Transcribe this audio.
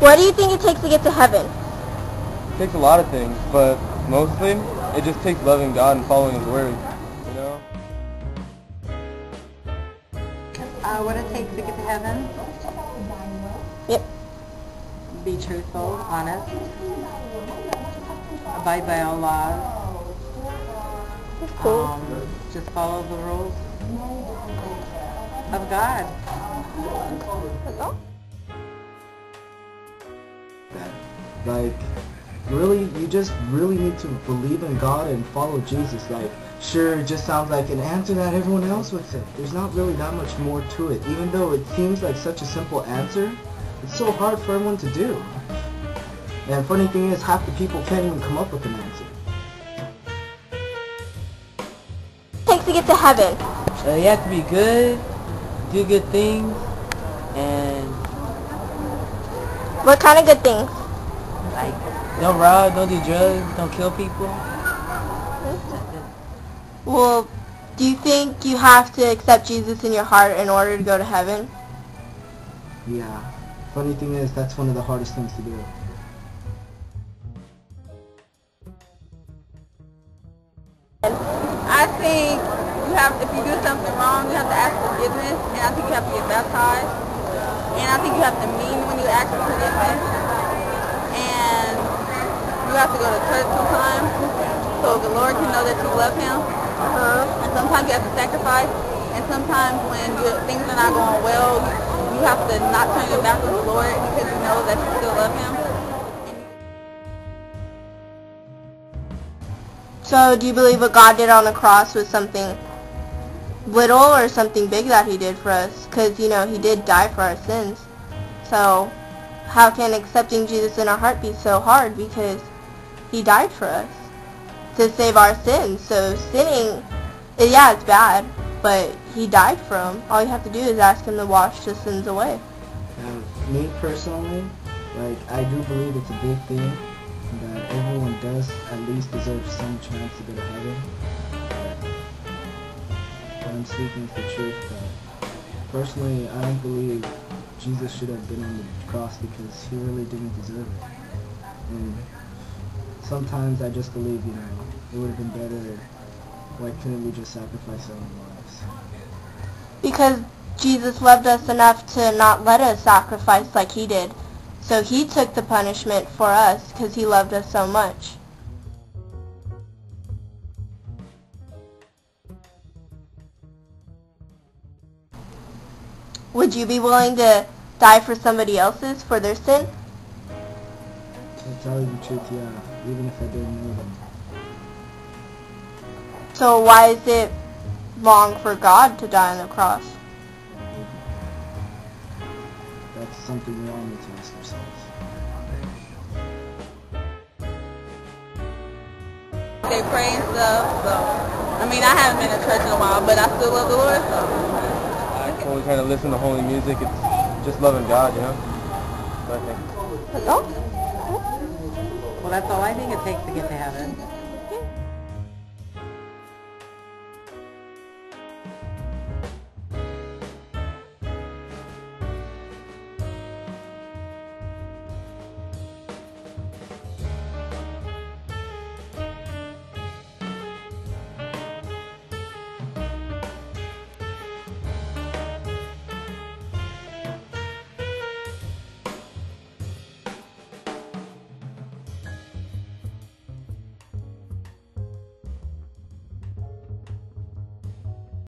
What do you think it takes to get to heaven? It takes a lot of things, but mostly it just takes loving God and following His Word, you know? What it takes to get to heaven? Yep. Be truthful, honest, abide by all laws. That's cool. Just follow the rules of God. That's all? Like, really, you just really need to believe in God and follow Jesus. Like, sure, it just sounds like an answer that everyone else would say. There's not really that much more to it. Even though it seems like such a simple answer, it's so hard for everyone to do. And funny thing is, half the people can't even come up with an answer. What takes to get to heaven? You have to be good, do good things, and What kind of good things? like don't rob, don't do drugs, don't kill people. Well, do you think you have to accept Jesus in your heart in order to go to heaven? Yeah. Funny thing is, that's one of the hardest things to do. I think if you do something wrong, you have to ask forgiveness, and I think you have to get baptized, and I think you have to mean when you ask for forgiveness, and you have to go to church sometimes, so the Lord can know that you love Him, and sometimes you have to sacrifice, and sometimes when things are not going well, you have to not turn your back on the Lord because you know that you still love Him. So do you believe what God did on the cross was something little or something big that He did for us? Because, you know, He did die for our sins. So how can accepting Jesus in our heart be so hard? Because He died for us to save our sins. So sinning, yeah, it's bad, but He died for them. All you have to do is ask Him to wash the sins away. Me personally, like, I do believe it's a big thing that everyone does at least deserve some chance to go to heaven. But I'm speaking the truth that personally I don't believe Jesus should have been on the cross because He really didn't deserve it. And sometimes I just believe, you know, it would have been better. Why couldn't we just sacrifice our own lives? Because Jesus loved us enough to not let us sacrifice like He did. So He took the punishment for us because He loved us so much. Would you be willing to die for somebody else's for their sin? To tell you the truth, yeah, even if I didn't know them. So why is it wrong for God to die on the cross? That's something we all need to ask ourselves. They pray and stuff, so I mean, I haven't been to church in a while, but I still love the Lord, so. I always try to listen to holy music. It's just loving God, you know? That's what I think. That's all? Well, that's all I think it takes to get to heaven.